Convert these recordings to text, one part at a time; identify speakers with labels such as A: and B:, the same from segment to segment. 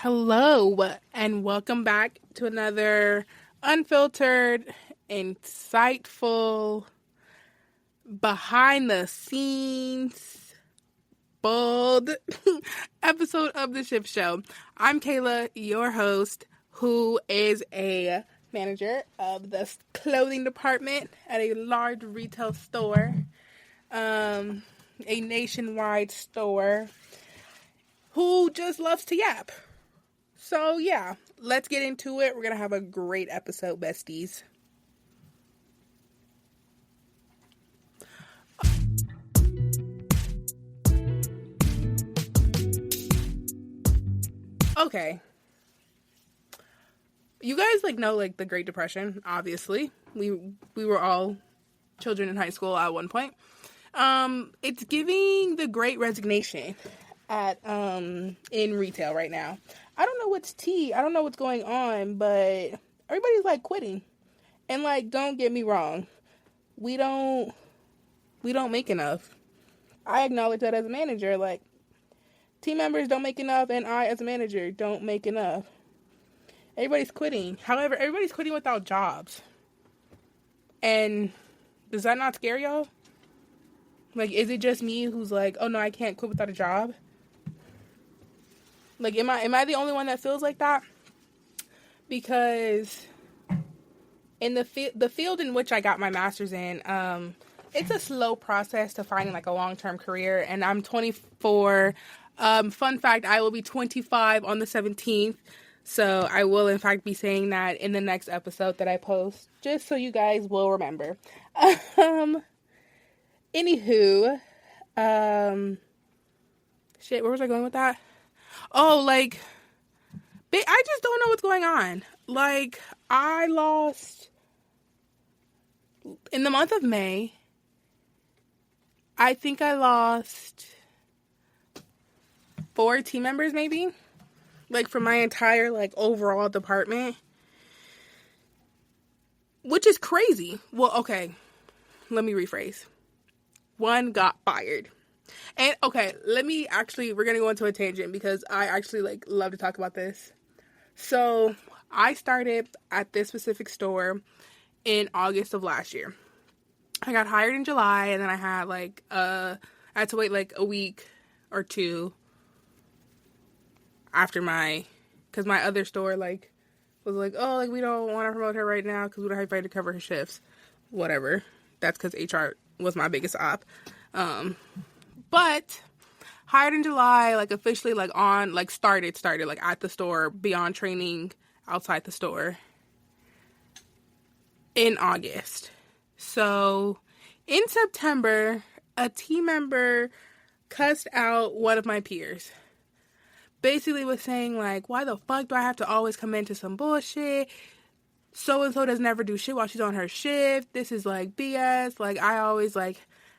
A: Hello, and welcome back to another unfiltered, insightful, behind the scenes, bold episode of The Shift Show. I'm Kayla, your host, who is a manager of the clothing department at a large retail store, a nationwide store, who just loves to yap. So yeah, let's get into it. We're going to have a great episode, besties. Okay. You guys know the Great Depression, obviously. We were all children in high school at one point. It's giving the Great Resignation at in retail right now. I don't know what's tea. I don't know what's going on, but everybody's quitting. And don't get me wrong. We don't make enough. I acknowledge that as a manager, team members don't make enough and I as a manager don't make enough. Everybody's quitting. However, everybody's quitting without jobs. And does that not scare y'all? Is it just me who's oh no, I can't quit without a job? Am I the only one that feels like that? Because in the field in which I got my master's in, it's a slow process to finding a long-term career, and I'm 24. Fun fact, I will be 25 on the 17th, so I will in fact be saying that in the next episode that I post, just so you guys will remember. Anywho, shit, where was I going with that? Oh, I just don't know what's going on. I lost, in the month of May, I think I lost 4 team members, maybe. For my entire, overall department. Which is crazy. Well, okay. Let me rephrase. 1 got fired. And, okay, we're going to go into a tangent because I actually, love to talk about this. So, I started at this specific store in August of last year. I got hired in July, and then I had, I had to wait, a week or 2 after because my other store, was oh, we don't want to promote her right now because we don't have anybody to cover her shifts. Whatever. That's because HR was my biggest op. But hired in July, officially, started, at the store, beyond training, outside the store, in August. So, in September, a team member cussed out one of my peers. Basically was saying, why the fuck do I have to always come into some bullshit? So-and-so does never do shit while she's on her shift. This is, BS. I always,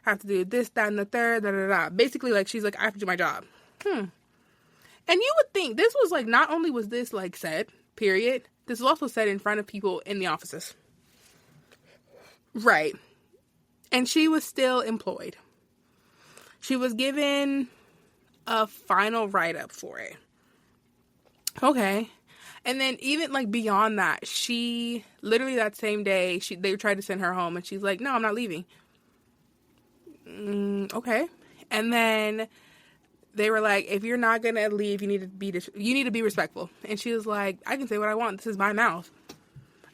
A: have to do this, that, and the third, da-da-da. Basically, she's I have to do my job. And you would think, this was, not only was this, said, period, this was also said in front of people in the offices. Right. And she was still employed. She was given a final write-up for it. Okay. And then even, beyond that, she, literally that same day, they tried to send her home, and she's like, no, I'm not leaving. Okay. And then they were like, if you're not going to leave, you need to be respectful. And she was like, I can say what I want. This is my mouth.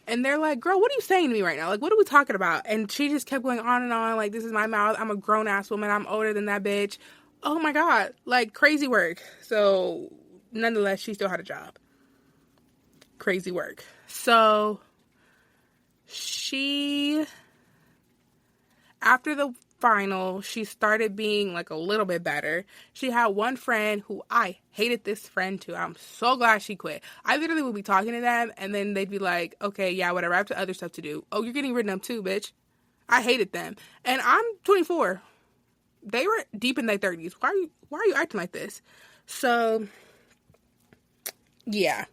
A: And they're like, girl, what are you saying to me right now? What are we talking about? And she just kept going on and on. This is my mouth. I'm a grown-ass woman. I'm older than that bitch. Oh, my God. Crazy work. So, nonetheless, she still had a job. Crazy work. So, after the final, she started being a little bit better. She had one friend who I hated this friend too. I'm so glad she quit. I literally would be talking to them and then they'd be like, okay, yeah, whatever. I have other stuff to do. Oh, you're getting rid of them too, bitch. I hated them. And I'm 24. They were deep in their 30s. Why are you acting like this? So, yeah.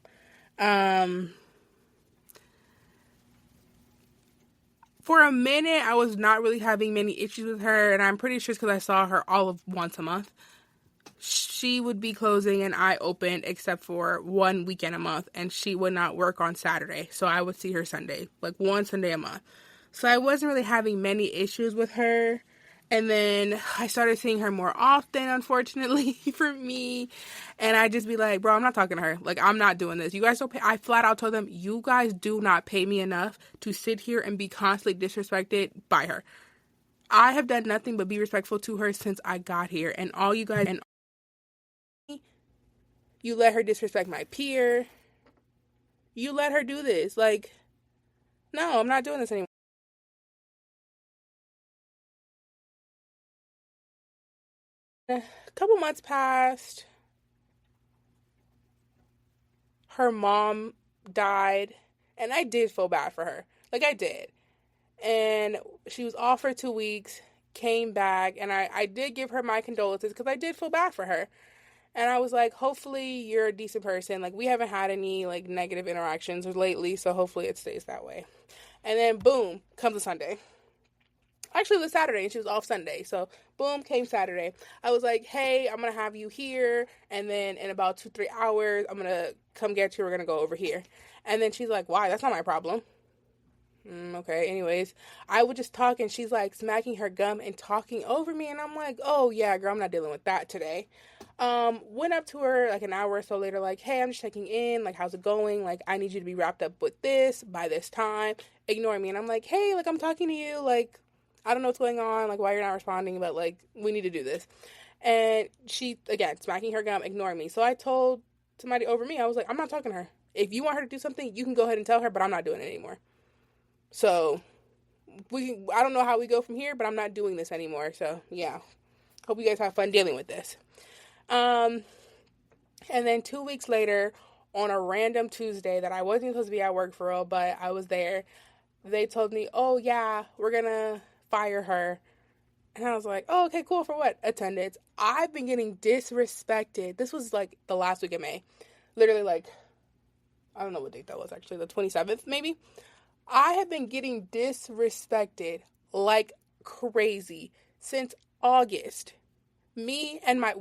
A: For a minute, I was not really having many issues with her, and I'm pretty sure it's because I saw her all of once a month. she would be closing and I opened except for one weekend a month, and she would not work on Saturday. So I would see her Sunday, like one Sunday a month. So I wasn't really having many issues with her. And then I started seeing her more often, unfortunately, for me. And I just be like, bro, I'm not talking to her. Like, I'm not doing this. You guys don't pay. I flat out told them, you guys do not pay me enough to sit here and be constantly disrespected by her. I have done nothing but be respectful to her since I got here. And all you guys, and you let her disrespect my peer. You let her do this. Like, no, I'm not doing this anymore. A couple months passed. Her mom died. And I did feel bad for her. Like, I did. And she was off for 2 weeks, came back. And I did give her my condolences because I did feel bad for her. And I was like, hopefully you're a decent person. Like, we haven't had any, like, negative interactions lately, so hopefully it stays that way. And then, boom, comes a Sunday. Actually, it was Saturday, and she was off Sunday. So, boom, came Saturday. I was like, hey, I'm going to have you here, and then in about 2-3 hours, I'm going to come get you. We're going to go over here. And then she's like, why? That's not my problem. Okay, anyways, I would just talk, and she's like smacking her gum and talking over me, and I'm like, oh yeah, girl, I'm not dealing with that today. Went up to her like an hour or so later, like, hey, I'm just checking in, like, how's it going? Like, I need you to be wrapped up with this by this time. Ignoring me, and I'm like, hey, like, I'm talking to you, like, I don't know what's going on, like, why you're not responding, but like, we need to do this. And she, again, smacking her gum, ignoring me. So I told somebody over me, I was like, I'm not talking to her. If you want her to do something, you can go ahead and tell her, but I'm not doing it anymore. So I don't know how we go from here, but I'm not doing this anymore. So yeah, hope you guys have fun dealing with this. And then 2 weeks later, on a random Tuesday that I wasn't supposed to be at work for real, but I was there, they told me, oh yeah, we're gonna fire her. And I was like, oh, okay, cool. For what? Attendance. I've been getting disrespected. This was like the last week of May. Literally, like, I don't know what date that was actually, the 27th maybe. I have been getting disrespected like crazy since August. Me and my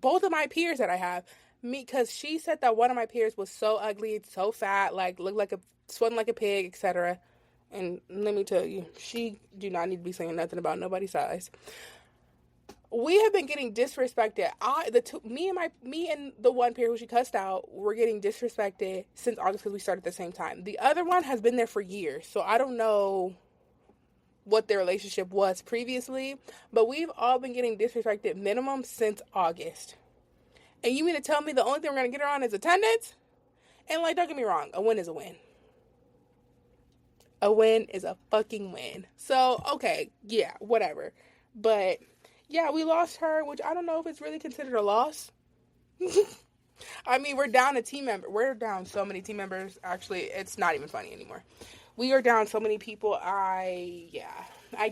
A: both of my peers that I have, because she said that one of my peers was so ugly, so fat, like looked like sweating like a pig, etc. And let me tell you, she do not need to be saying nothing about nobody's size. We have been getting disrespected. Me and the one peer who she cussed out were getting disrespected since August because we started at the same time. The other one has been there for years, so I don't know what their relationship was previously, but we've all been getting disrespected minimum since August. And you mean to tell me the only thing we're gonna get her on is attendance? And like, don't get me wrong, a win is a win. A win is a fucking win. So okay, yeah, whatever. But yeah, we lost her, which I don't know if it's really considered a loss. I mean, we're down a team member. We're down so many team members. Actually, it's not even funny anymore. We are down so many people. I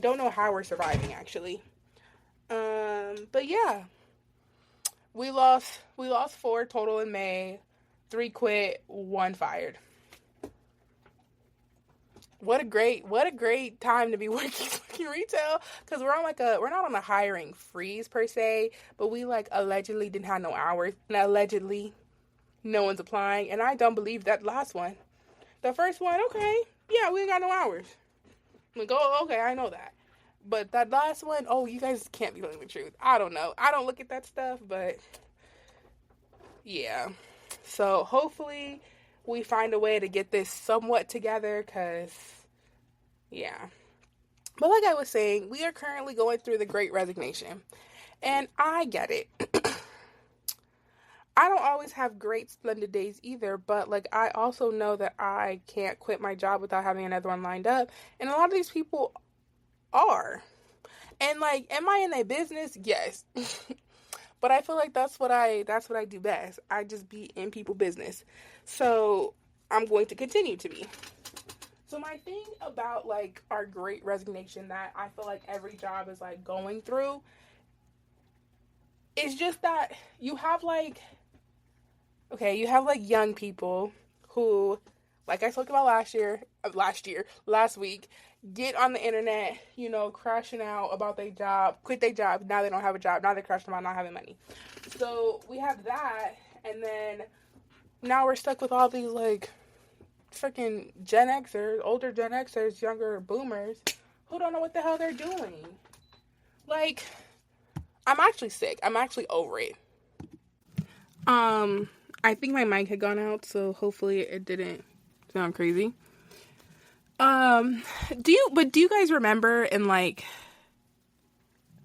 A: don't know how we're surviving actually. But yeah, we lost 4 total in May. 3 quit, 1 fired. What a great time to be working retail, because we're not on a hiring freeze per se, but we like allegedly didn't have no hours, and allegedly no one's applying, and I don't believe that last one. The first one, okay, yeah, we ain't got no hours. I'm like, oh, okay, I know that. But that last one, oh, you guys can't be telling the truth. I don't know. I don't look at that stuff, but yeah. So hopefully we find a way to get this somewhat together, because yeah. But like I was saying, we are currently going through the Great Resignation. And I get it. I don't always have great, splendid days either, but like I also know that I can't quit my job without having another one lined up. And a lot of these people are. And like, am I in a business? Yes. But I feel like that's what I do best. I just be in people business. So I'm going to continue to be. So my thing about like our Great Resignation that I feel like every job is like going through is just that you have like young people who, like I spoke about last week, get on the internet, crashing out about their job, quit their job. Now they don't have a job. Now they're crashing out not having money. So we have that, and then now we're stuck with all these like freaking Gen Xers, older Gen Xers, younger boomers who don't know what the hell they're doing. Like, I'm actually sick. I'm actually over it. I think my mic had gone out, so hopefully it didn't sound crazy. Do you guys remember in like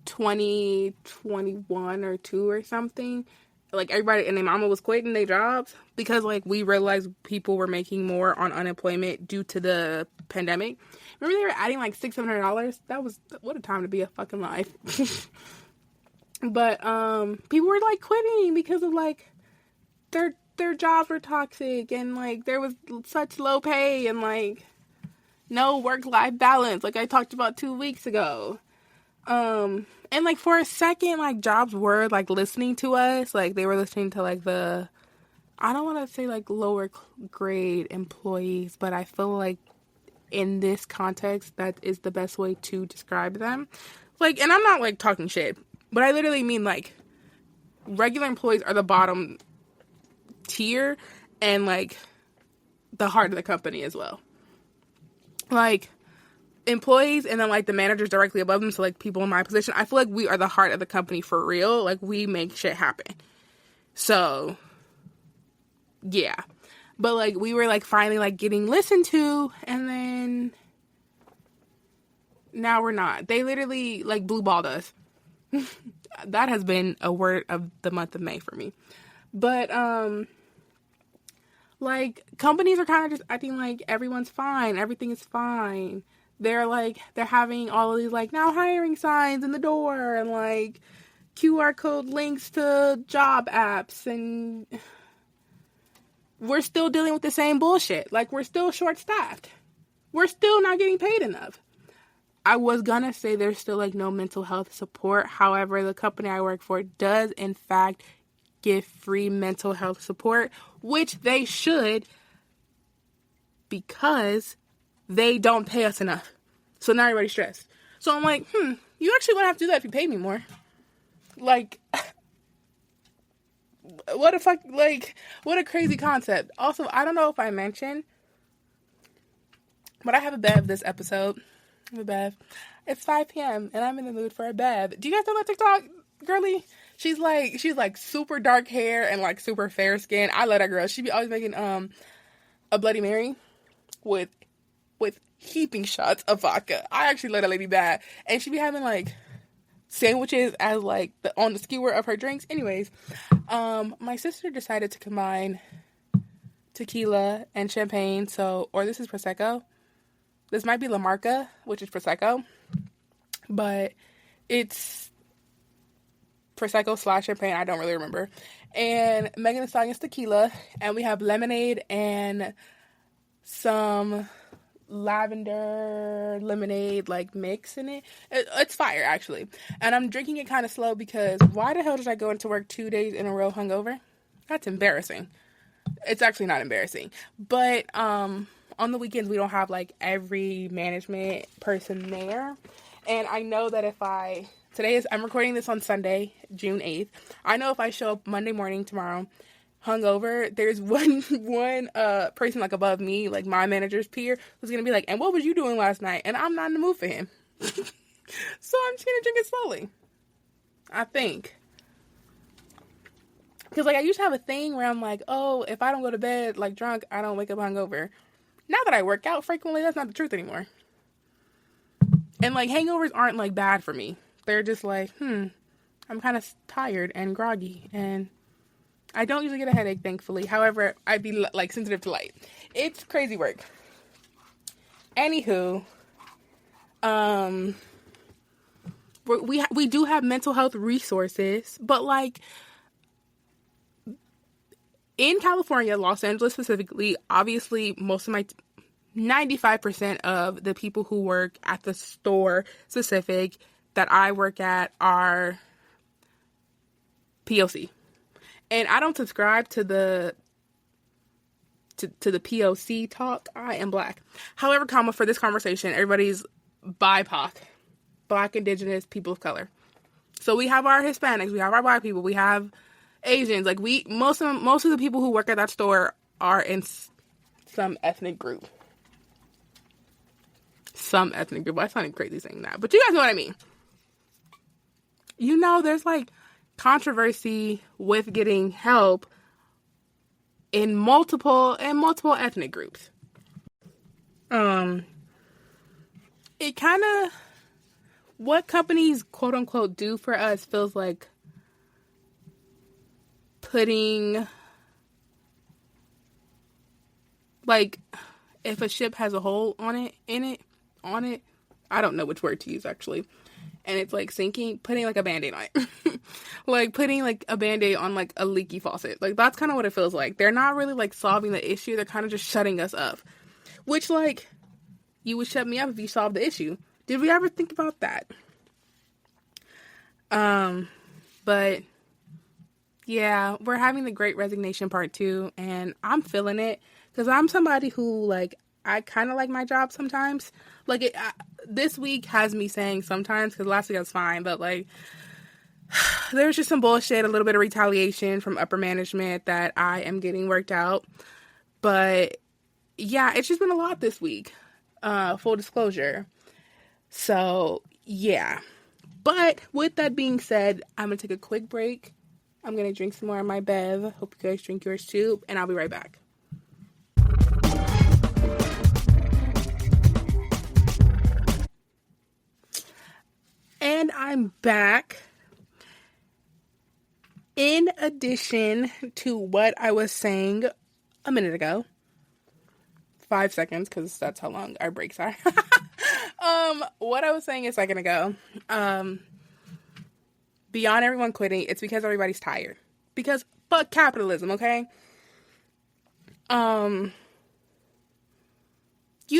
A: 2021 or 2 or something, like everybody and their mama was quitting their jobs because like we realized people were making more on unemployment due to the pandemic? Remember they were adding like $600? That was, what a time to be a fucking life. But people were like quitting because of like their jobs were toxic and like there was such low pay and like no work-life balance, like I talked about 2 weeks ago. And like for a second, like jobs were like listening to us, like they were listening to like the, I don't want to say like lower grade employees, but I feel like in this context that is the best way to describe them. Like, and I'm not like talking shit, but I literally mean like regular employees are the bottom tier and like the heart of the company as well. Like employees and then like the managers directly above them, so like people in my position, I feel like we are the heart of the company for real. Like we make shit happen. So yeah, but like we were like finally like getting listened to, and then now we're not. They literally like blue balled us. That has been a word of the month of May for me. But like companies are kind of just acting like everyone's fine, everything is fine. They're having all of these like now hiring signs in the door and like QR code links to job apps, and we're still dealing with the same bullshit. Like we're still short staffed. We're still not getting paid enough. I was gonna say there's still like no mental health support. However, the company I work for does in fact give free mental health support, which they should, because they don't pay us enough. So now everybody's stressed. So I'm like, you actually wouldn't have to do that if you paid me more. Like, what a crazy concept. Also, I don't know if I mentioned, but I have a bev this episode. I have a bev. It's 5 p.m. and I'm in the mood for a bev. Do you guys know that TikTok girly? She's like super dark hair and like super fair skin. I love that girl. She be always making a Bloody Mary with heaping shots of vodka. I actually love that lady bad. And she be having like sandwiches as like on the skewer of her drinks. Anyways, my sister decided to combine tequila and champagne. Or this is Prosecco. This might be La Marca, which is Prosecco, but it's Prosecco / champagne. I don't really remember. And Megan Thee Stallion's tequila, and we have lemonade and some lavender lemonade like mix in it. It's fire actually. And I'm drinking it kind of slow because why the hell did I go into work 2 days in a row hungover? That's embarrassing. It's actually not embarrassing, but on the weekends we don't have like every management person there, and I know that if I'm recording this on Sunday, June 8th. I know if I show up Monday morning tomorrow hungover, there's one person like above me, like my manager's peer, who's gonna be like, and what was you doing last night? And I'm not in the mood for him. So I'm just gonna drink it slowly, I think. Because like I used to have a thing where I'm like, oh, if I don't go to bed like drunk, I don't wake up hungover. Now that I work out frequently, that's not the truth anymore. And like hangovers aren't like bad for me. They're just like, I'm kind of tired and groggy, and I don't usually get a headache, thankfully. However, I'd be like sensitive to light. It's crazy work. Anywho, we do have mental health resources, but like in California, Los Angeles specifically, obviously most of 95% of the people who work at the store specific that I work at are POC. And I don't subscribe to the to the POC talk, I am Black. However, for this conversation, everybody's BIPOC, Black, Indigenous, people of color. So we have our Hispanics, we have our Black people, we have Asians. Like most of the people who work at that store are in some ethnic group. Some ethnic group. I sounded crazy saying that, but you guys know what I mean. You know, there's like controversy with getting help in multiple ethnic groups. It kind of, what companies quote unquote do for us feels like putting, like, if a ship has a hole on it, I don't know which word to use actually, and it's like sinking, putting like a band-aid on it. Like putting like a band-aid on like a leaky faucet. Like that's kind of what it feels like. They're not really like solving the issue, they're kind of just shutting us up. Which, like, you would shut me up if you solved the issue. Did we ever think about that? But yeah, we're having the Great Resignation Part 2, and I'm feeling it because I'm somebody who, like, I kind of like my job sometimes. Like, this week has me saying sometimes, because last week I was fine, but, like, there's just some bullshit, a little bit of retaliation from upper management that I am getting worked out. But, yeah, it's just been a lot this week, full disclosure. So, yeah. But with that being said, I'm going to take a quick break. I'm going to drink some more of my Bev. Hope you guys drink yours too. And I'll be right back. And I'm back. In addition to what I was saying a minute ago, 5 seconds, because that's how long our breaks are. What I was saying a second ago, beyond everyone quitting, it's because everybody's tired. Because fuck capitalism, okay? You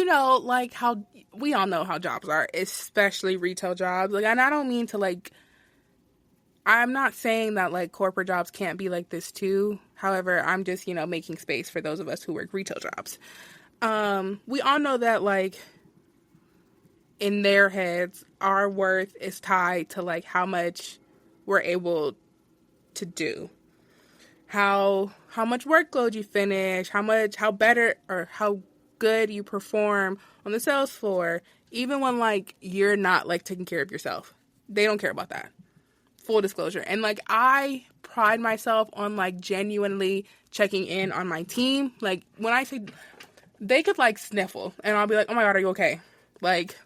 A: know, like how we all know how jobs are, especially retail jobs. Like, and I don't mean to, like, I'm not saying that, like, corporate jobs can't be like this too. However, I'm just, you know, making space for those of us who work retail jobs. We all know that, like, in their heads, our worth is tied to, like, how much we're able to do. How much workload you finish, how better or how good you perform on the sales floor, even when, like, you're not, like, taking care of yourself. They don't care about that. Full disclosure. And, like, I pride myself on, like, genuinely checking in on my team. Like, when I say, they could, like, sniffle, and I'll be like, oh my God, are you okay? Like,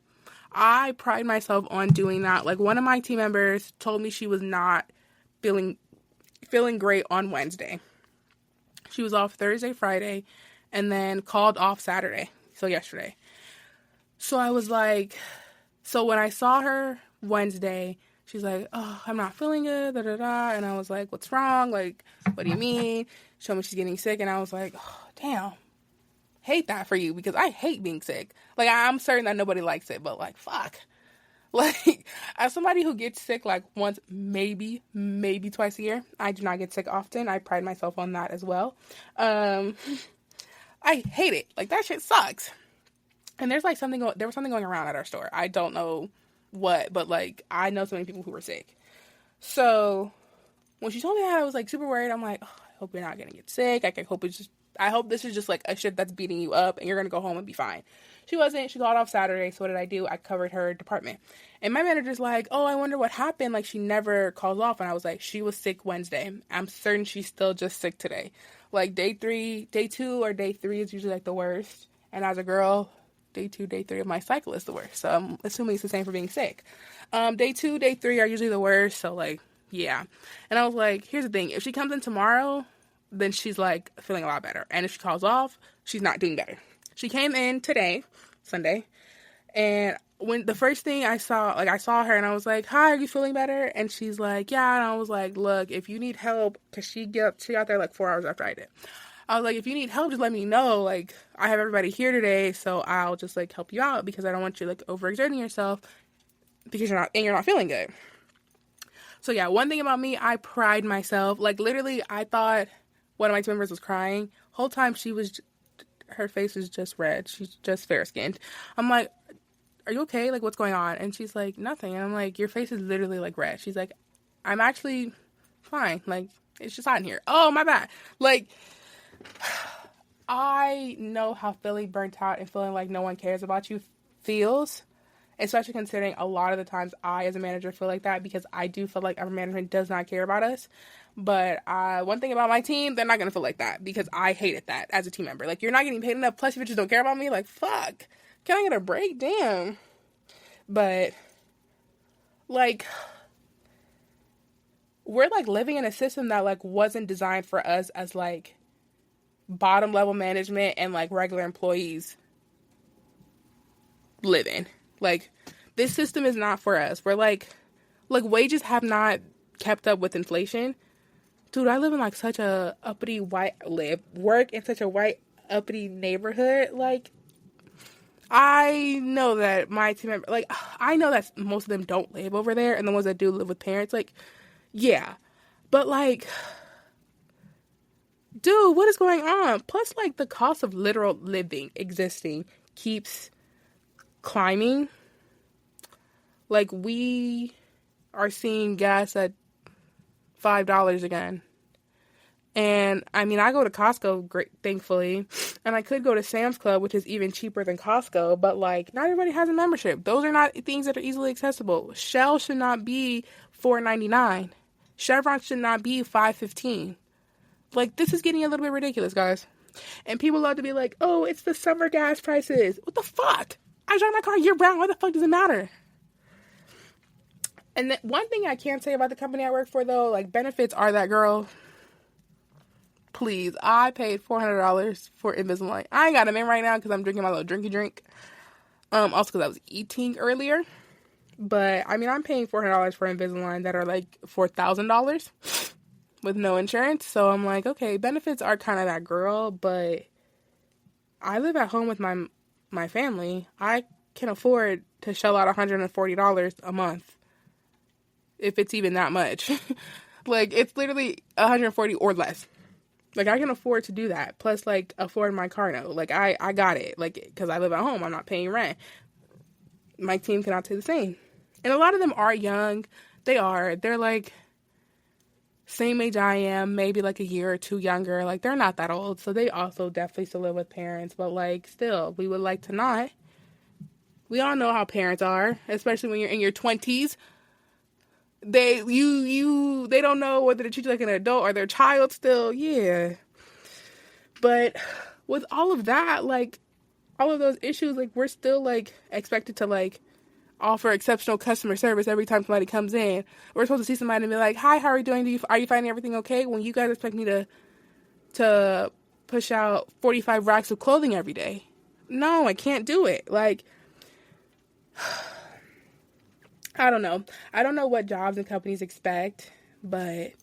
A: I pride myself on doing that. Like, one of my team members told me she was not feeling great on Wednesday. She was off Thursday, Friday, and then called off Saturday. So yesterday. So I was like, so when I saw her Wednesday, she's like, oh, I'm not feeling good, da, da, da. And I was like, what's wrong? Like, what do you mean? She told me she's getting sick. And I was like, oh, damn. Hate that for you, because I hate being sick. Like, I'm certain that nobody likes it, but, like, fuck. Like, as somebody who gets sick, like, once, maybe twice a year, I do not get sick often. I pride myself on that as well. I hate it. Like, that shit sucks. And there's, like, there was something going around at our store. I don't know what, but, like, I know so many people who were sick. So, when she told me that, I was, like, super worried. I'm like, oh, I hope you're not gonna get sick. I hope this is just, like, a shift that's beating you up and you're gonna go home and be fine. She wasn't. She got off Saturday, so what did I do? I covered her department. And my manager's like, oh, I wonder what happened. Like, she never calls off. And I was like, she was sick Wednesday. I'm certain she's still just sick today. Like, day 2 or day 3 is usually, like, the worst. And as a girl, day 2, day 3 of my cycle is the worst. So I'm assuming it's the same for being sick. Day 2, day 3 are usually the worst. So, like, yeah. And I was like, here's the thing. If she comes in tomorrow, then she's, like, feeling a lot better. And if she calls off, she's not doing better. She came in today, Sunday, and when the first thing I saw her and I was like, hi, are you feeling better? And she's like, yeah. And I was like, look, if you need help, because she got there like 4 hours after I did. I was like, if you need help, just let me know. Like, I have everybody here today, so I'll just, like, help you out, because I don't want you, like, overexerting yourself because you're not feeling good. So yeah, one thing about me, I pride myself. Like, literally, I thought one of my team members was crying. Whole time she was her face is just red. She's just fair skinned. I'm like, are you okay? Like, what's going on? And she's like, nothing. And I'm like, your face is literally like red. She's like, I'm actually fine. Like, it's just hot in here. Oh, my bad. Like, I know how feeling burnt out and feeling like no one cares about you feels, especially considering a lot of the times I, as a manager, feel like that because I do feel like our management does not care about us. But one thing about my team, they're not going to feel like that because I hated that as a team member. Like, you're not getting paid enough, plus you bitches don't care about me. Like, fuck. Can I get a break? Damn. But, like, we're, like, living in a system that, like, wasn't designed for us as, like, bottom level management and, like, regular employees live in. Like, this system is not for us. We're, like, wages have not kept up with inflation. Dude, I live in, like, such a uppity work in such a white, uppity neighborhood. Like, I know that my team member, like, I know that most of them don't live over there, and the ones that do live with parents, like, yeah. But, like, dude, what is going on? Plus, like, the cost of literal existing, keeps climbing. Like, we are seeing gas at $5 again. And, I mean, I go to Costco, thankfully, and I could go to Sam's Club, which is even cheaper than Costco, but, like, not everybody has a membership. Those are not things that are easily accessible. Shell should not be $4.99. Chevron should not be $5.15. Like, this is getting a little bit ridiculous, guys. And people love to be like, oh, it's the summer gas prices. What the fuck? I drive my car year-round. Why the fuck does it matter? And one thing I can say about the company I work for, though, like, benefits are that, girl. Please, I paid $400 for Invisalign. I ain't got them in right now because I'm drinking my little drinky drink. Also because I was eating earlier. But, I mean, I'm paying $400 for Invisalign that are, like, $4,000 with no insurance. So I'm like, okay, benefits are kind of that, girl. But I live at home with my family. I can afford to shell out $140 a month. If it's even that much. Like, it's literally $140 or less. Like, I can afford to do that. Plus, like, afford my car note. Like, I got it. Like, because I live at home. I'm not paying rent. My team cannot say the same. And a lot of them are young. They are. They're, like, same age I am. Maybe, like, a year or two younger. Like, they're not that old. So, they also definitely still live with parents. But, like, still, we would like to not. We all know how parents are. Especially when you're in your 20s. They don't know whether to treat you like an adult or their child still. Yeah. But with all of that, like, all of those issues, like, we're still, like, expected to, like, offer exceptional customer service every time somebody comes in. We're supposed to see somebody and be like, hi, how are you doing? Are you finding everything okay? When you guys expect me to push out 45 racks of clothing every day. No, I can't do it. Like, I don't know. I don't know what jobs and companies expect, but,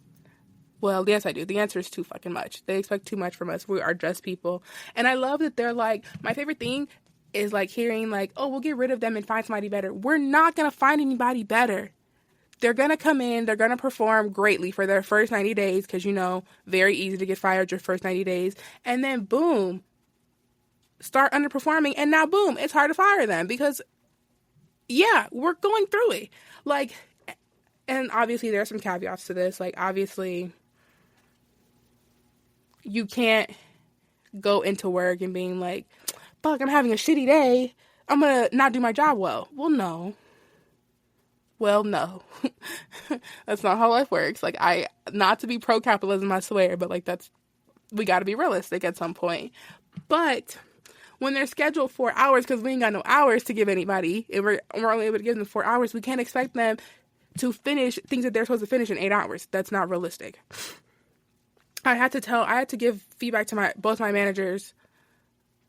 A: well, yes, I do. The answer is too fucking much. They expect too much from us. We are just people. And I love that they're like, my favorite thing is, like, hearing, like, oh, we'll get rid of them and find somebody better. We're not going to find anybody better. They're going to come in. They're going to perform greatly for their first 90 days because, you know, very easy to get fired your first 90 days. And then, boom, start underperforming. And now, boom, it's hard to fire them because, yeah, we're going through it. Like, and obviously there are some caveats to this. Like, obviously, you can't go into work and being like, fuck, I'm having a shitty day. I'm going to not do my job well. Well, no. That's not how life works. Like, not to be pro-capitalism, I swear, but, like, we got to be realistic at some point. But when they're scheduled 4 hours, because we ain't got no hours to give anybody, and we're only able to give them 4 hours, we can't expect them to finish things that they're supposed to finish in 8 hours. That's not realistic. I had to give feedback to both my managers.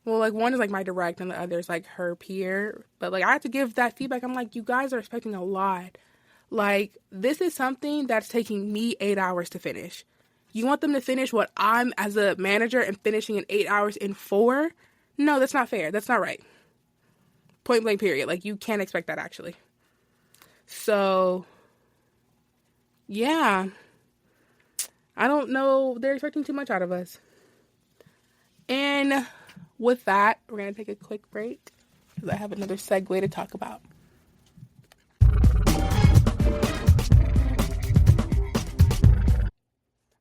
A: Well, like, one is, like, my direct, and the other is, like, her peer. But, like, I had to give that feedback. I'm like, you guys are expecting a lot. Like, this is something that's taking me 8 hours to finish. You want them to finish what I'm, as a manager, and finishing in 8 hours in 4? No, that's not fair. That's not right. Point blank, period. Like, you can't expect that, actually. So, yeah. I don't know. They're expecting too much out of us. And with that, we're going to take a quick break because I have another segue to talk about.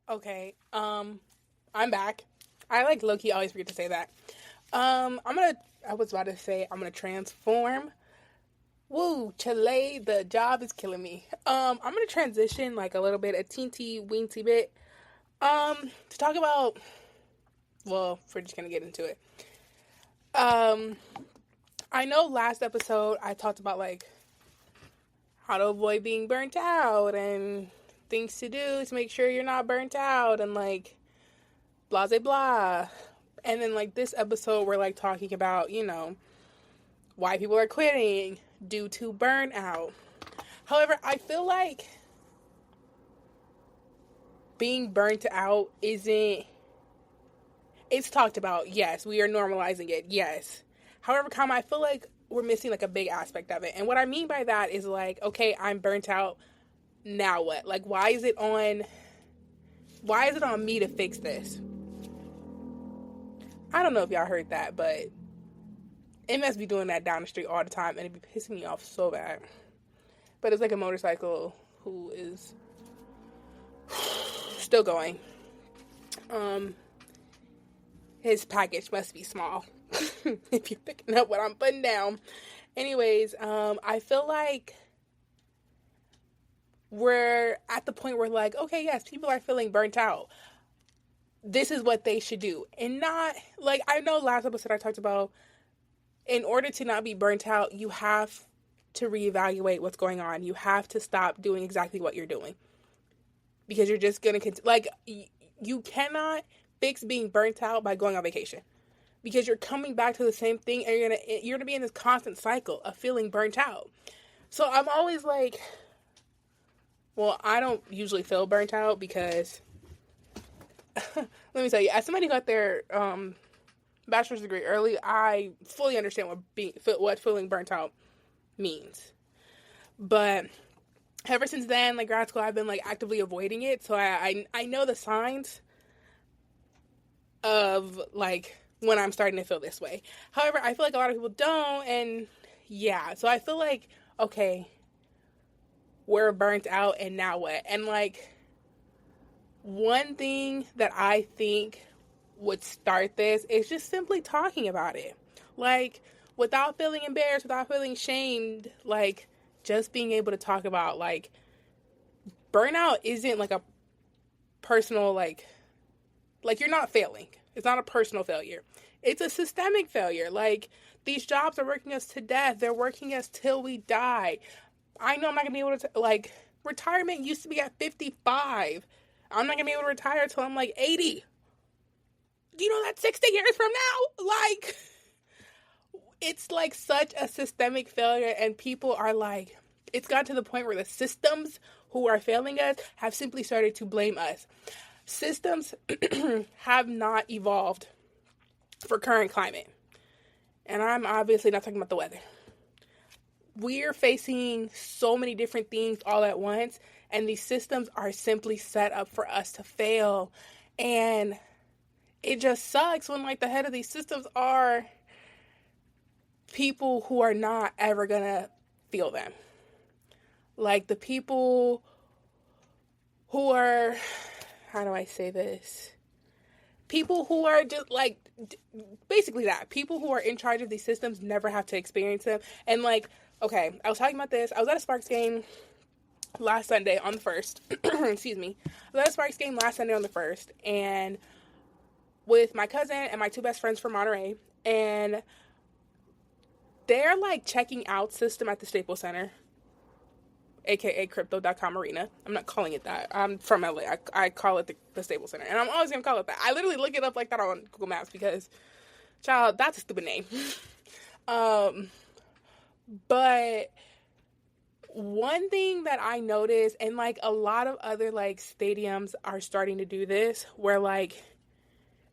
A: Okay, I'm back. I like low-key always forget to say that. I was about to say I'm gonna transform. Woo, Chile, the job is killing me. I'm gonna transition like a little bit, a teensy weensy bit, to talk about, well, we're just gonna get into it. I know last episode I talked about like how to avoid being burnt out and things to do to make sure you're not burnt out and like blah blah blah. And then like this episode we're like talking about, why people are quitting due to burnout. However, I feel like being burnt out isn't, it's talked about, yes, we are normalizing it, yes. However, I feel like we're missing like a big aspect of it. And what I mean by that is like, okay, I'm burnt out, now what? Like, why is it on me to fix this? I don't know if y'all heard that, but it must be doing that down the street all the time, and it be pissing me off so bad. But it's like a motorcycle who is still going. His package must be small. If you're picking up what I'm putting down. Anyways, I feel like we're at the point where like, okay, yes, people are feeling burnt out. This is what they should do. And not, like, I know last episode I talked about, in order to not be burnt out, you have to reevaluate what's going on. You have to stop doing exactly what you're doing. Because you're just going to, like, you cannot fix being burnt out by going on vacation. Because you're coming back to the same thing and you're gonna be in this constant cycle of feeling burnt out. So I'm always like, well, I don't usually feel burnt out because let me tell you, as somebody who got their bachelor's degree early, I fully understand what feeling burnt out means. But ever since then, like grad school, I've been like actively avoiding it. So I know the signs of like when I'm starting to feel this way. However, I feel like a lot of people don't, and yeah, so I feel like, okay, we're burnt out, and now what? And like, one thing that I think would start this is just simply talking about it. Like, without feeling embarrassed, without feeling shamed, like, just being able to talk about, like, burnout isn't like a personal, like you're not failing. It's not a personal failure. It's a systemic failure. Like, these jobs are working us to death. They're working us till we die. I know I'm not going to be able to, like, retirement used to be at 55. I'm not going to be able to retire until I'm, like, 80. Do you know that's 60 years from now? Like, it's, like, such a systemic failure, and people are, like, it's got to the point where the systems who are failing us have simply started to blame us. Systems have not evolved for current climate. And I'm obviously not talking about the weather. We're facing so many different things all at once, and these systems are simply set up for us to fail. And it just sucks when like the head of these systems are people who are not ever gonna feel them. Like the people who are, how do I say this? People who are just like, basically that. People who are in charge of these systems never have to experience them. And like, okay, I was talking about this. I was at a Sparks game last Sunday on the 1st. Excuse me. I was at a Sparks game last Sunday on the 1st. And with my cousin and my two best friends from Monterey. And they're like checking out system at the Staples Center, aka Crypto.com Arena. I'm not calling it that. I'm from LA. I call it the Staples Center. And I'm always going to call it that. I literally look it up like that on Google Maps because, child, that's a stupid name. But one thing that I noticed, and like a lot of other like stadiums are starting to do this, where like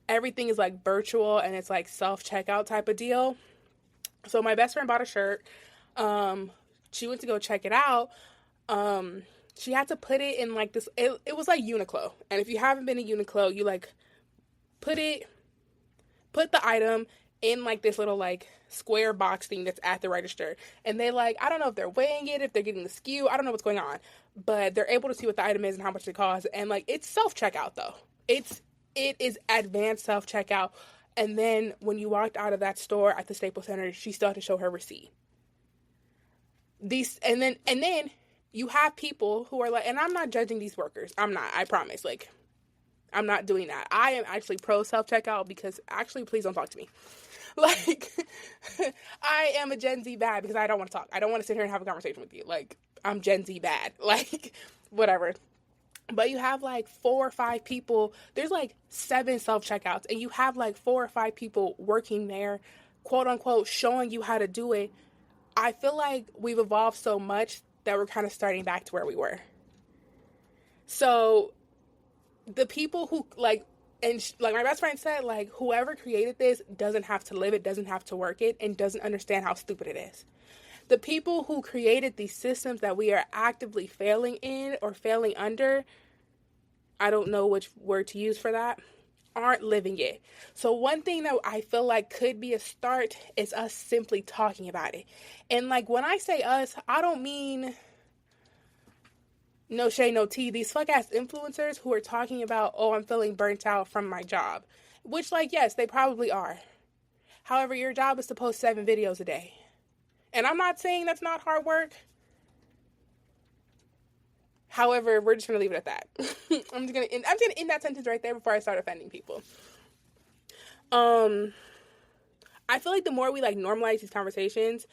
A: everything is like virtual and it's like self-checkout type of deal. So my best friend bought a shirt. She went to go check it out. She had to put it in like this, it was like Uniqlo. And if you haven't been to Uniqlo, you like put the item in like this little like square box thing that's at the register. And they like, I don't know if they're weighing it, if they're getting the SKU, I don't know what's going on. But they're able to see what the item is and how much it costs. And like, it's self-checkout though. It is advanced self-checkout. And then when you walked out of that store at the Staples Center, she still had to show her receipt. And then you have people who are like, and I'm not judging these workers. I'm not, I promise. Like, I'm not doing that. I am actually pro self-checkout because actually, please don't talk to me. Like, I am a Gen Z bad because I don't want to talk. I don't want to sit here and have a conversation with you. Like, I'm Gen Z bad. Like, whatever. But you have like 4 or 5 people. There's like 7 self-checkouts. And you have like 4 or 5 people working there, quote unquote, showing you how to do it. I feel like we've evolved so much that we're kind of starting back to where we were. So the people who like, and like my best friend said, like whoever created this doesn't have to live it, doesn't have to work it, and doesn't understand how stupid it is. The people who created these systems that we are actively failing in or failing under, I don't know which word to use for that, aren't living it. So one thing that I feel like could be a start is us simply talking about it. And like when I say us, I don't mean no shade, no tea. These fuck ass influencers who are talking about, oh, I'm feeling burnt out from my job. Which, like, yes, they probably are. However, your job is to post 7 videos a day. And I'm not saying that's not hard work. However, we're just gonna leave it at that. I'm just gonna end that sentence right there before I start offending people. I feel like the more we like normalize these conversations,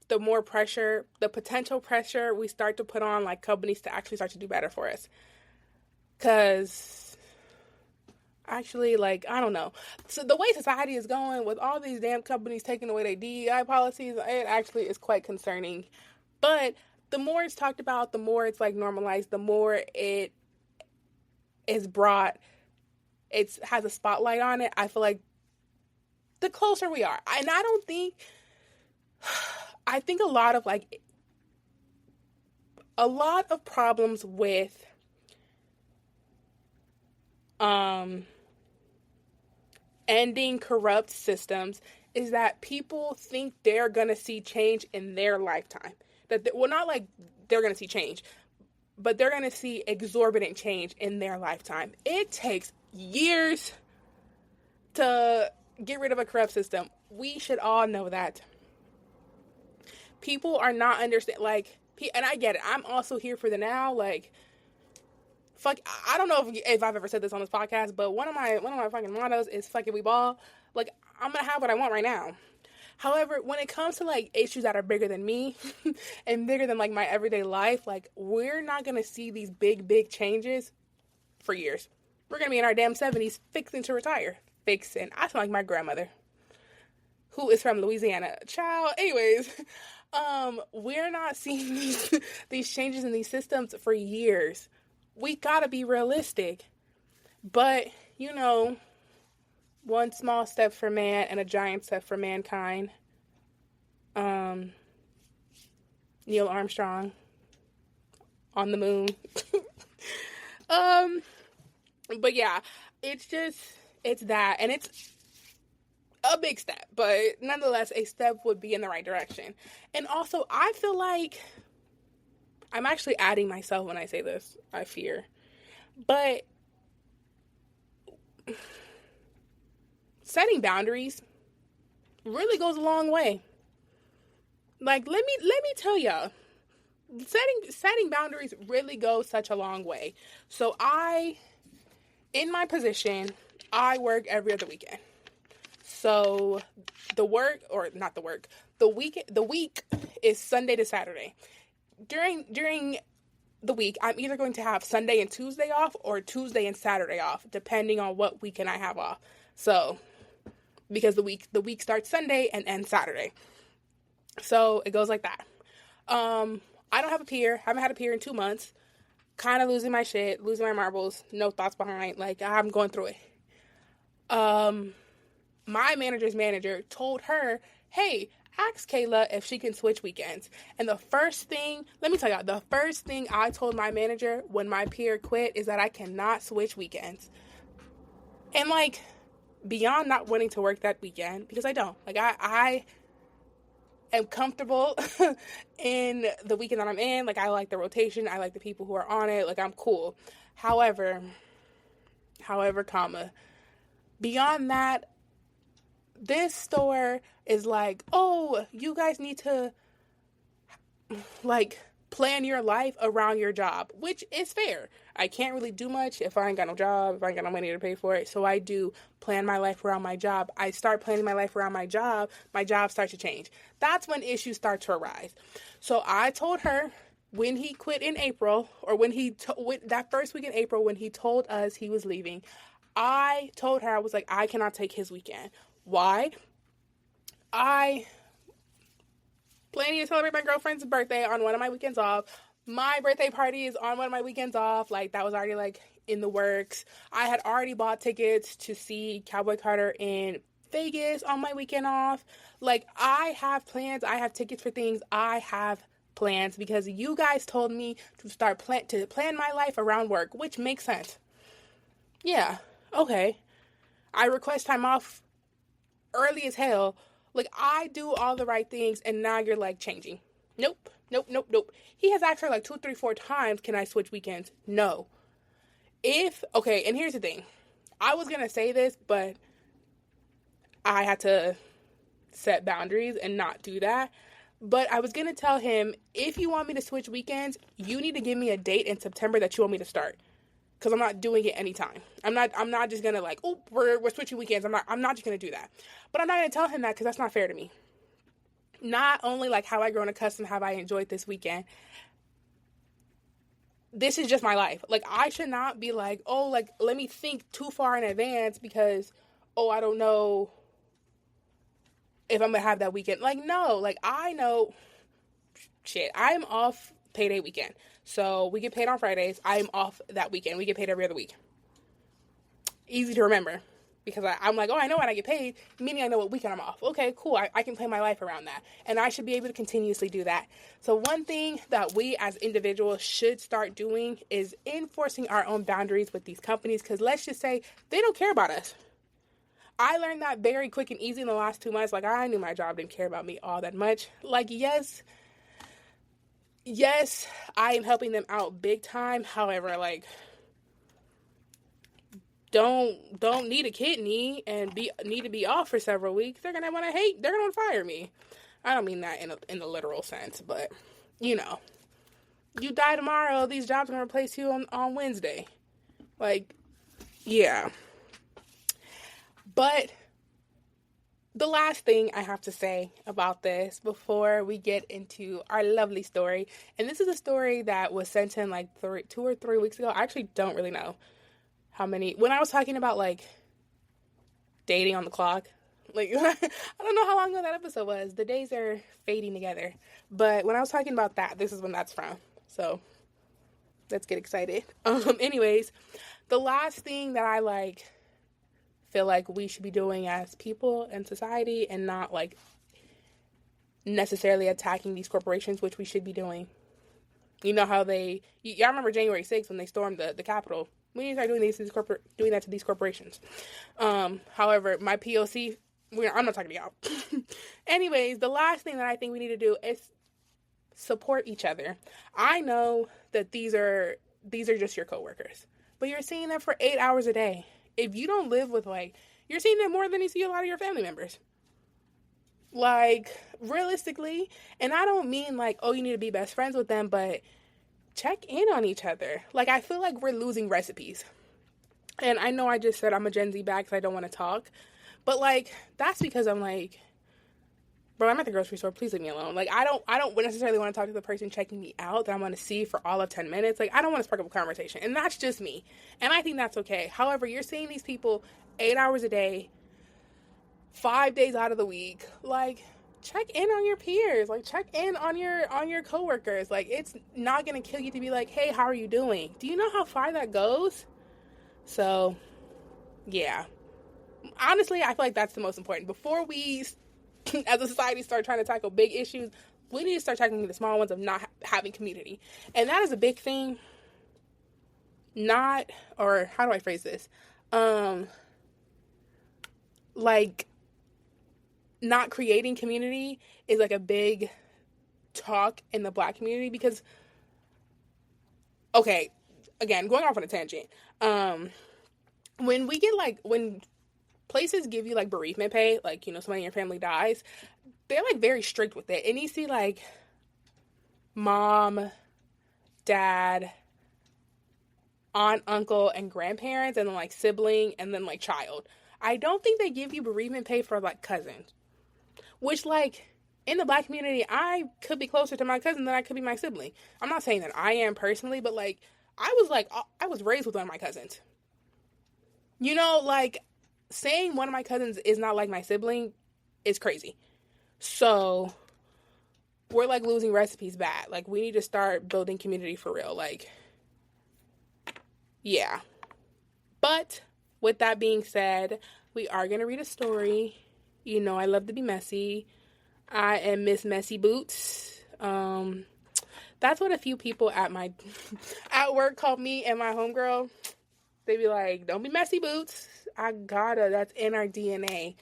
A: the more pressure, the potential pressure we start to put on like companies to actually start to do better for us. Cause actually, like, I don't know. So the way society is going with all these damn companies taking away their DEI policies, it actually is quite concerning. But the more it's talked about, the more it's like normalized, the more it is brought, it has a spotlight on it. I feel like the closer we are. And I think a lot of problems with ending corrupt systems is that people think they're gonna see change in their lifetime. Not like they're gonna see change, but they're gonna see exorbitant change in their lifetime. It takes years to get rid of a corrupt system. We should all know that. People are not understand, like, and I get it. I'm also here for the now. Like, fuck, I don't know if I've ever said this on this podcast, but one of my fucking mottos is "fuck it, we ball." Like, I'm gonna have what I want right now. However, when it comes to like issues that are bigger than me and bigger than like my everyday life, like we're not gonna see these big changes for years. We're gonna be in our damn 70s fixing to retire. Fixing. I sound like my grandmother, who is from Louisiana. Child. Anyways. We're not seeing these changes in these systems for years. We gotta be realistic. But, you know, one small step for man and a giant step for mankind. Neil Armstrong on the moon. But yeah, it's that, and it's a big step, but nonetheless, a step would be in the right direction. And also, I feel like I'm actually adding myself when I say this, I fear. But setting boundaries really goes a long way. Like, let me tell y'all, setting boundaries really goes such a long way. So in my position, I work every other weekend. So the week is Sunday to Saturday. During the week, I'm either going to have Sunday and Tuesday off or Tuesday and Saturday off, depending on what weekend I have off. So, because the week starts Sunday and ends Saturday. So it goes like that. I don't have a peer. Haven't had a peer in 2 months. Kind of losing my shit, losing my marbles. No thoughts behind. Like, I'm going through it. My manager's manager told her, hey, ask Kayla if she can switch weekends. And the first thing I told my manager when my peer quit is that I cannot switch weekends. And like, beyond not wanting to work that weekend, because I don't. Like, I am comfortable in the weekend that I'm in. Like, I like the rotation. I like the people who are on it. Like, I'm cool. However, comma, beyond that, this store is like, oh, you guys need to, like, plan your life around your job, which is fair. I can't really do much if I ain't got no job, if I ain't got no money to pay for it. So I do plan my life around my job. I start planning my life around my job starts to change. That's when issues start to arise. So I told her when he quit in April, or when that first week in April, when he told us he was leaving, I told her, I was like, I cannot take his weekend. Why? I planning to celebrate my girlfriend's birthday on one of my weekends off. My birthday party is on one of my weekends off. Like, that was already, like, in the works. I had already bought tickets to see Cowboy Carter in Vegas on my weekend off. Like, I have plans. I have tickets for things. I have plans because you guys told me to plan my life around work, which makes sense. Yeah, okay. I request time off early as hell. Like, I do all the right things, and now you're, like, changing. Nope. He has asked her, like, 2, 3, 4 times, can I switch weekends? No. Okay, and here's the thing. I was going to say this, but I had to set boundaries and not do that. But I was going to tell him, if you want me to switch weekends, you need to give me a date in September that you want me to start. Because I'm not doing it anytime. I'm not just going to, like, oh, we're switching weekends. I'm not just going to do that. But I'm not going to tell him that because that's not fair to me. Not only, like, have I grown accustomed, have I enjoyed this weekend, this is just my life. Like, I should not be like, oh, like, let me think too far in advance because, oh, I don't know if I'm going to have that weekend. Like, no, like, I know, shit, I'm off payday weekend. So we get paid on Fridays. I'm off that weekend. We get paid every other week. Easy to remember. Because I'm like, oh, I know when I get paid, meaning I know what weekend I'm off. Okay, cool. I can plan my life around that. And I should be able to continuously do that. So one thing that we as individuals should start doing is enforcing our own boundaries with these companies. Because let's just say they don't care about us. I learned that very quick and easy in the last 2 months. Like, I knew my job didn't care about me all that much. Like, yes, I am helping them out big time. However, like, don't need a kidney and need to be off for several weeks. They're gonna want to fire me. I don't mean that in the literal sense, but you know, you die tomorrow, these jobs are gonna replace you on Wednesday. Like, yeah. But the last thing I have to say about this before we get into our lovely story, and this is a story that was sent in like 2 or 3 weeks ago. I actually don't really know how many. When I was talking about, like, dating on the clock, like, I don't know how long ago that episode was. The days are fading together. But when I was talking about that, this is when that's from. So let's get excited. Anyways, the last thing that I, like, feel like we should be doing as people in society, and not, like, necessarily attacking these corporations, which we should be doing. You know how y'all remember January 6th when they stormed the Capitol? We need to start doing that to these corporations. However, my POC, I'm not talking to y'all. Anyways, the last thing that I think we need to do is support each other. I know that these are just your coworkers, but you're seeing them for 8 hours a day. If you don't live with, like, you're seeing them more than you see a lot of your family members. Like, realistically, and I don't mean, like, oh, you need to be best friends with them, but check in on each other. Like, I feel like we're losing recipes. And I know I just said I'm a Gen Z back because I don't want to talk. But, like, that's because I'm like, bro, I'm at the grocery store. Please leave me alone. Like, I don't necessarily want to talk to the person checking me out that I'm going to see for all of 10 minutes. Like, I don't want to spark up a conversation. And that's just me. And I think that's okay. However, you're seeing these people 8 hours a day, 5 days out of the week. Like, check in on your peers. Like, check in on your coworkers. Like, it's not going to kill you to be like, hey, how are you doing? Do you know how far that goes? So, yeah. Honestly, I feel like that's the most important. Before we, as a society, start trying to tackle big issues, we need to start tackling the small ones of not having community. And that is a big thing. Or how do I phrase this? like, not creating community is like a big talk in the Black community because, okay, again, going off on a tangent, when we get like, when places give you like bereavement pay, like, you know, somebody in your family dies, they're like very strict with it. It needs to be like mom, dad, aunt, uncle, and grandparents, and then like sibling, and then like child. I don't think they give you bereavement pay for like cousins, which, like, in the Black community, I could be closer to my cousin than I could be my sibling. I'm not saying that I am personally, but like I was raised with one of my cousins. You know, like, saying one of my cousins is not like my sibling is crazy. So we're like losing recipes bad. Like, we need to start building community for real. Like, yeah. But with that being said, we are going to read a story. You know, I love to be messy. I am Miss Messy Boots. That's what a few people at my at work call me and my homegirl. They be like, don't be messy boots. I gotta. That's in our DNA.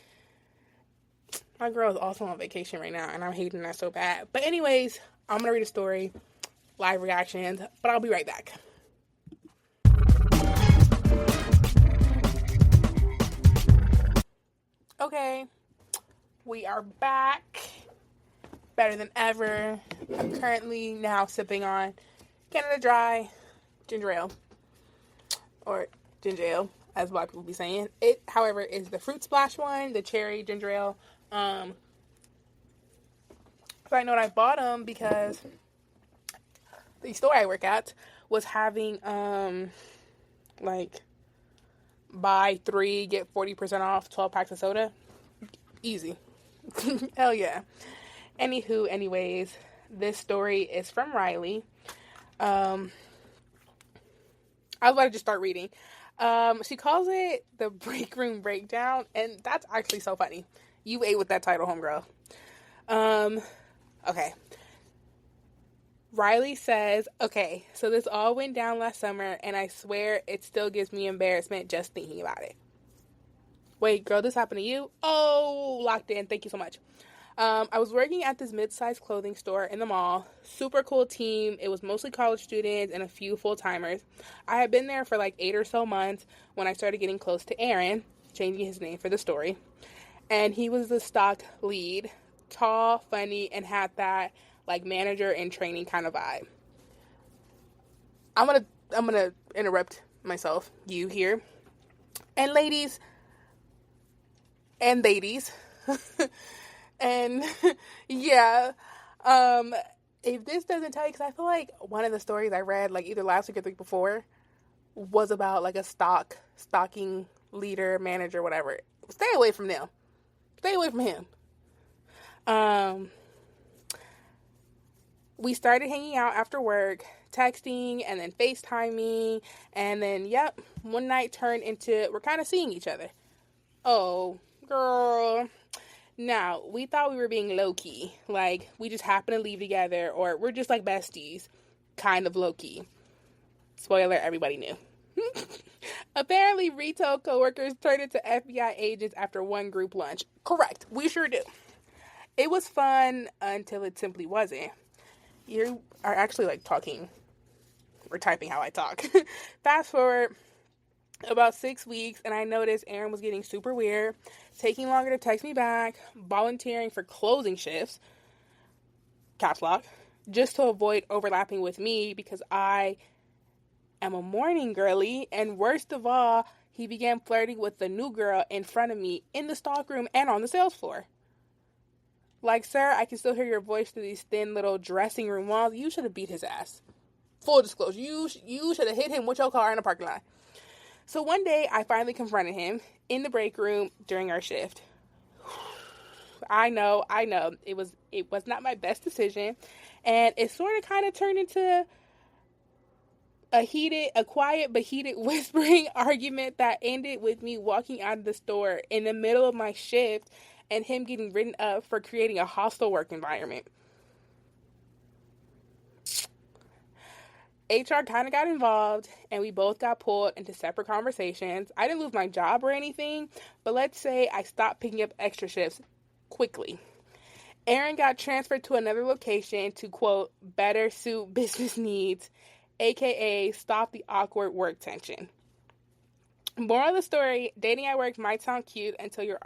A: My girl is also on vacation right now, and I'm hating that so bad. But anyways, I'm going to read a story, live reactions, but I'll be right back. Okay, we are back. Better than ever. I'm currently now sipping on Canada Dry ginger ale. Or ginger ale, as Black people be saying. It, however, is the fruit splash one, the cherry ginger ale. So I know I bought them because the store I work at was having, like, buy 3, get 40% off 12 packs of soda. Easy. Hell yeah. Anywho, anyways, this story is from Riley. I was about to just start reading. She calls it the break room breakdown, and that's actually so funny. You ate with that title, homegirl. Okay. Riley says, okay, so this all went down last summer, and I swear it still gives me embarrassment just thinking about it. Wait, girl, this happened to you? Oh, locked in. Thank you so much. I was working at this mid-sized clothing store in the mall. Super cool team. It was mostly college students and a few full-timers. I had been there for like 8 or so months when I started getting close to Aaron, changing his name for the story. And he was the stock lead. Tall, funny, and had that like manager in training kind of vibe. I'm gonna interrupt myself, you here. And ladies. And yeah, if this doesn't tell you, because I feel like one of the stories I read, like either last week or the week before, was about like a stocking leader, manager, whatever. Stay away from them. Stay away from him. We started hanging out after work, texting, and then FaceTiming, and then, yep, one night turned into, we're kind of seeing each other. Oh, girl. Now, we thought we were being low-key, like, we just happened to leave together, or we're just, like, besties, kind of low-key. Spoiler, everybody knew. Apparently, retail coworkers turned into FBI agents after one group lunch. Correct, we sure do. It was fun until it simply wasn't. You are actually, like, talking, or typing how I talk. Fast forward about 6 weeks, and I noticed Aaron was getting super weird, taking longer to text me back, volunteering for closing shifts, caps lock, just to avoid overlapping with me because I am a morning girly, and worst of all, he began flirting with the new girl in front of me in the stockroom and on the sales floor. Like, sir, I can still hear your voice through these thin little dressing room walls. You should have beat his ass. Full disclosure, you should have hit him with your car in the parking lot. So one day, I finally confronted him in the break room during our shift. I know. It was not my best decision, and it sort of kind of turned into a quiet but heated whispering argument that ended with me walking out of the store in the middle of my shift and him getting written up for creating a hostile work environment. HR kind of got involved, and we both got pulled into separate conversations. I didn't lose my job or anything, but let's say I stopped picking up extra shifts quickly. Aaron got transferred to another location to, quote, better suit business needs, aka stop the awkward work tension. Moral of the story, dating at work might sound cute until you're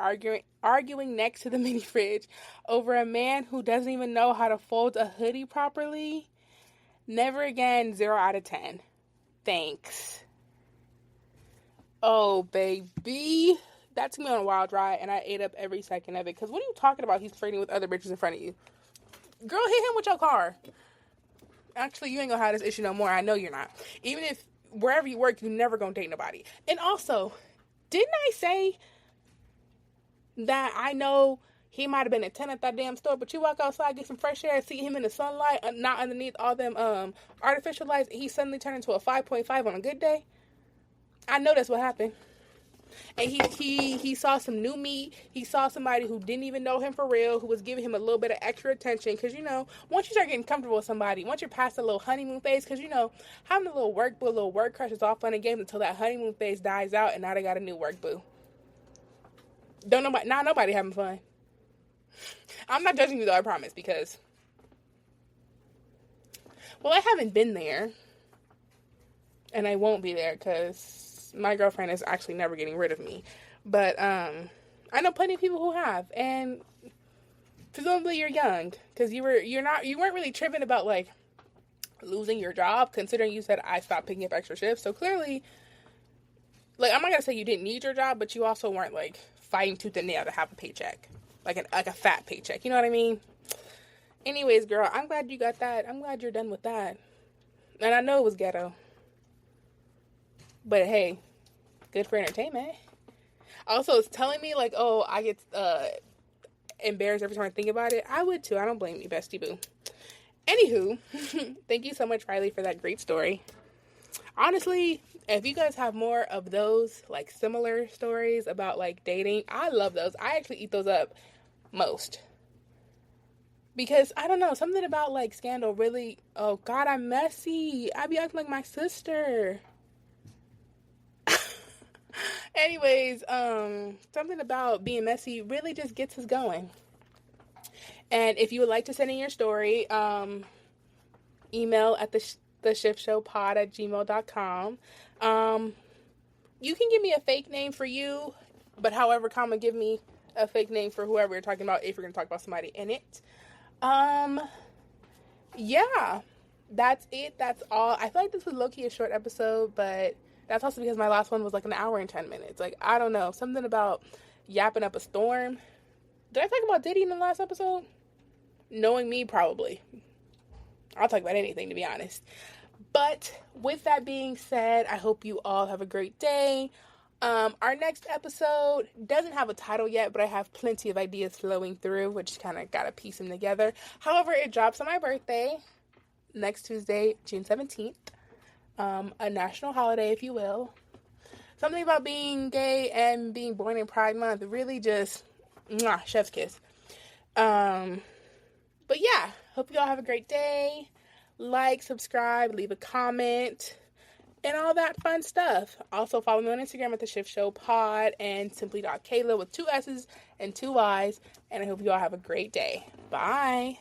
A: arguing next to the mini fridge over a man who doesn't even know how to fold a hoodie properly. Never again, 0 out of 10. Thanks. Oh, baby. That took me on a wild ride, and I ate up every second of it. Because what are you talking about? He's flirting with other bitches in front of you. Girl, hit him with your car. Actually, you ain't gonna have this issue no more. I know you're not. Even if wherever you work, you're never gonna date nobody. And also, didn't I say that I know he might have been a tenant at that damn store, but you walk outside, get some fresh air, see him in the sunlight, not underneath all them artificial lights, and he suddenly turned into a 5.5 on a good day? I know that's what happened. And he saw some new meat. He saw somebody who didn't even know him for real, who was giving him a little bit of extra attention. Because, once you start getting comfortable with somebody, once you're past the little honeymoon phase, because, having a little work boo, a little work crush is all fun and games until that honeymoon phase dies out, and now they got a new work boo. Nobody having fun. I'm not judging you, though, I promise, because, well, I haven't been there, and I won't be there, because my girlfriend is actually never getting rid of me, but, I know plenty of people who have, and presumably you're young, because you weren't really tripping about, like, losing your job, considering you said I stopped picking up extra shifts, so clearly, like, I'm not gonna say you didn't need your job, but you also weren't, like, fighting tooth and nail to have a paycheck. Like a fat paycheck. You know what I mean? Anyways, girl, I'm glad you got that. I'm glad you're done with that. And I know it was ghetto. But hey, good for entertainment. Also, it's telling me like, oh, I get embarrassed every time I think about it. I would too. I don't blame you, bestie boo. Anywho, thank you so much, Riley, for that great story. Honestly, if you guys have more of those, like, similar stories about, like, dating, I love those. I actually eat those up most. Because, I don't know, something about, like, scandal really, oh, God, I'm messy. I be acting like my sister. Anyways, something about being messy really just gets us going. And if you would like to send in your story, email at theshiftsshowpod@gmail.com. You can give me a fake name for you, but however, give me a fake name for whoever you're talking about if you're going to talk about somebody in it. Yeah, that's it. That's all. I feel like this was low-key a short episode, but that's also because my last one was like an hour and 10 minutes. Like, I don't know. Something about yapping up a storm. Did I talk about Diddy in the last episode? Knowing me, probably. I'll talk about anything, to be honest. But with that being said, I hope you all have a great day. Our next episode doesn't have a title yet, but I have plenty of ideas flowing through, which kind of got to piece them together. However, it drops on my birthday, next Tuesday, June 17th. A national holiday, if you will. Something about being gay and being born in Pride Month really just, chef's kiss. But yeah, hope you all have a great day. Like, subscribe, leave a comment, and all that fun stuff. Also, follow me on Instagram at The Shift Show Pod and simply.kayla with 2 S's and 2 Y's. And I hope you all have a great day. Bye.